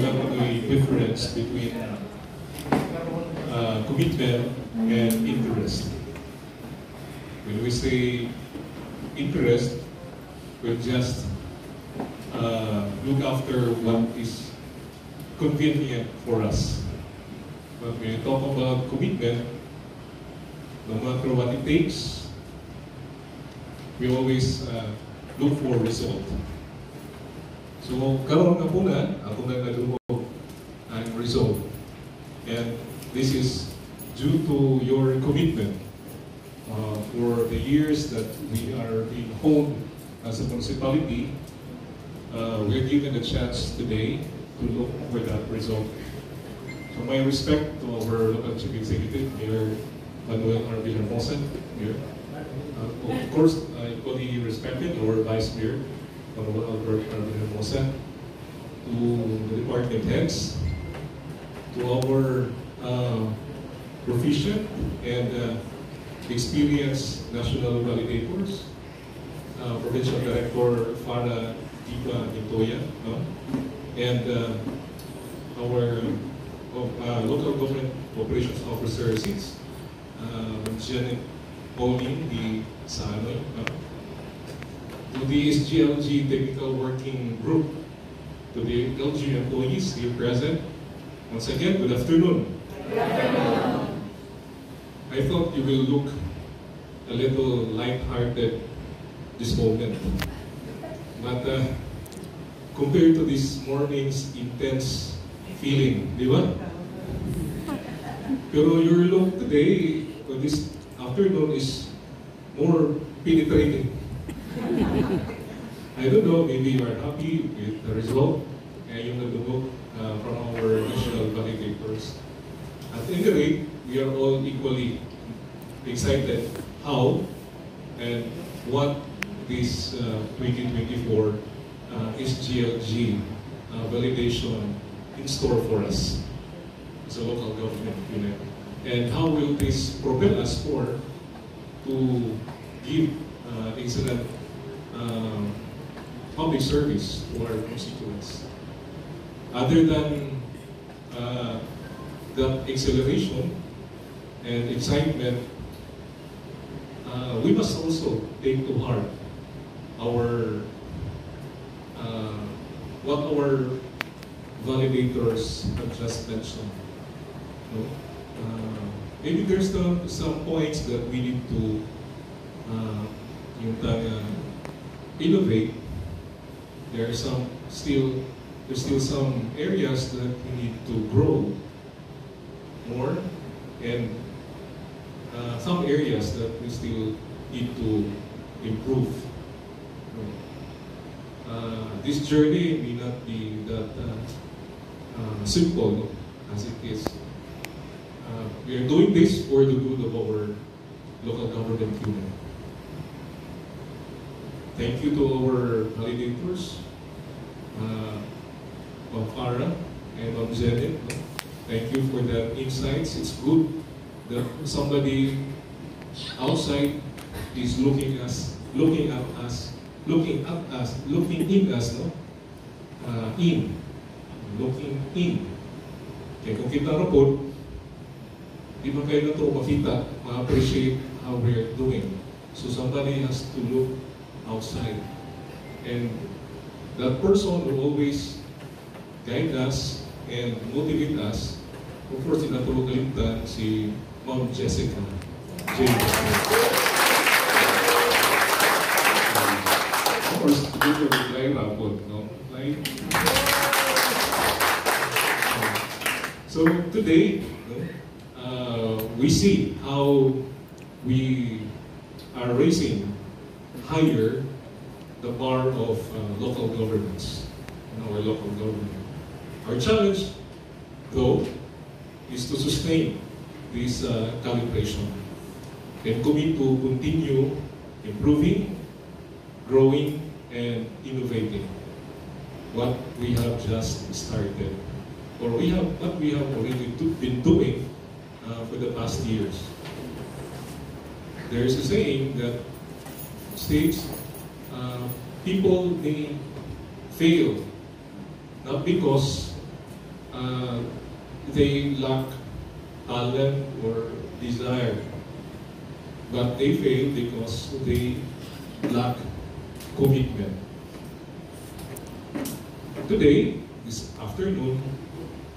not a difference between commitment and interest. When we say interest, we'll just look after what is convenient for us. But when you talk about commitment, no matter what it takes, we always look for result. So, karon na po na, ako na nadungog ang result. And this is due to your commitment for the years that we are being honed as a municipality. We're given a chance today to look for that result. So my respect to our local chief executive, Mayor Manuel R. Villahermosa, here. Of course, I equally respected our Vice Mayor, Manuel Albert R. Villahermosa, to the department heads, to our proficient and experienced national validators, Provincial Director Farah Dipa Nintoya, no? And our local government operations officer since Janet Pauline D. Sanoy, no? To the SGLG Technical Working Group, to the LG employees here present, once again, good afternoon. Good afternoon. I thought you will look a little light-hearted this moment. But compared to this morning's intense feeling, di ba? Pero your look today, or this afternoon, is more penetrating. I don't know, maybe you are happy with the result and yung nadungog from our national validators. At any rate, we are all equally excited how and what this 2024 SGLG validation in store for us as a local government unit. And how will this propel us forward to give excellent public service to our constituents. Other than that acceleration and excitement, we must also take to heart our what our validators have just mentioned. No? Maybe there's some points that we need to innovate. There's still some areas that we need to grow more, and some areas that we still need to improve. This journey may not be that simple as it is. We are doing this for the good of our local government unit. Thank you to our validators, Ma'am Farah and Ma'am Janet. Thank you for the insights. It's good that somebody outside is looking in us, no? Looking in. Kaya kung kita na po, di ba kayo na ito makita, ma-appreciate how we're doing. So somebody has to look outside. And that person will always guide us and motivate us. Of course, tinatulog kalimtan si Ma'am Jessica James. Of course, dito yung live rapod, no? Live. So today, we see how we are raising higher the bar of local governance in our local government. Our challenge, though, is to sustain this calibration and commit to continue improving, growing, and innovating what we have just started, or what we have already been doing for the past years. There is a saying that states people may fail not because they lack talent or desire. But they fail because they lack commitment. Today, this afternoon,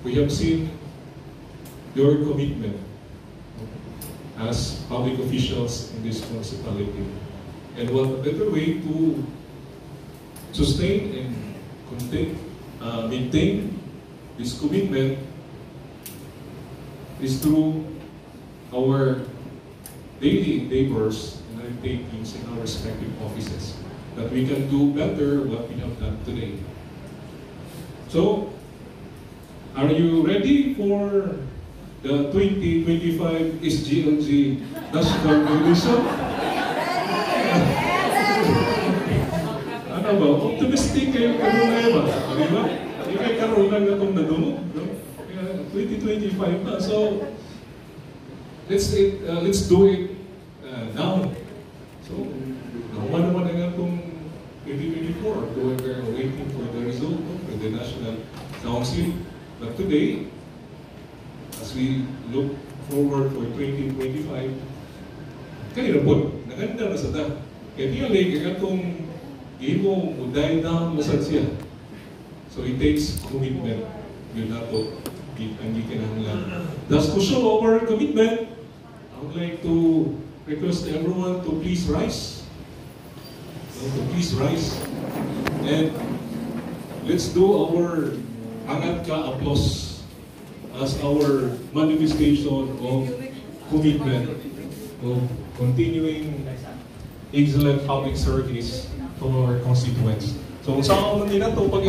we have seen your commitment as public officials in this municipality. And what a better way to sustain and maintain this commitment is through our daily endeavors and undertakings in our respective offices, that we can do better what we have done today. So, are you ready for the 2025 SGLG National Coalition? Ano ba? Optimistic kayo kanunay ba? Di ba? Di kayo karunan na itong nadumog. 2025 na. So, let's do it now. So, nakuha naman na nga itong 2024. We're waiting for the result of the National Council. But today, as we look forward for 2025, kaya na po, naganda na sa ta. Kaya di alay, kaya itong imo muday down mo sa siya. So it takes commitment. Yun na po, ang ikinahanglan. Thus, to show our commitment, I would like to request everyone to please rise. So, to please rise. And let's do our angat ka applause as our manifestation of commitment of continuing excellent public service to our constituents. So, sa ako man nila ito,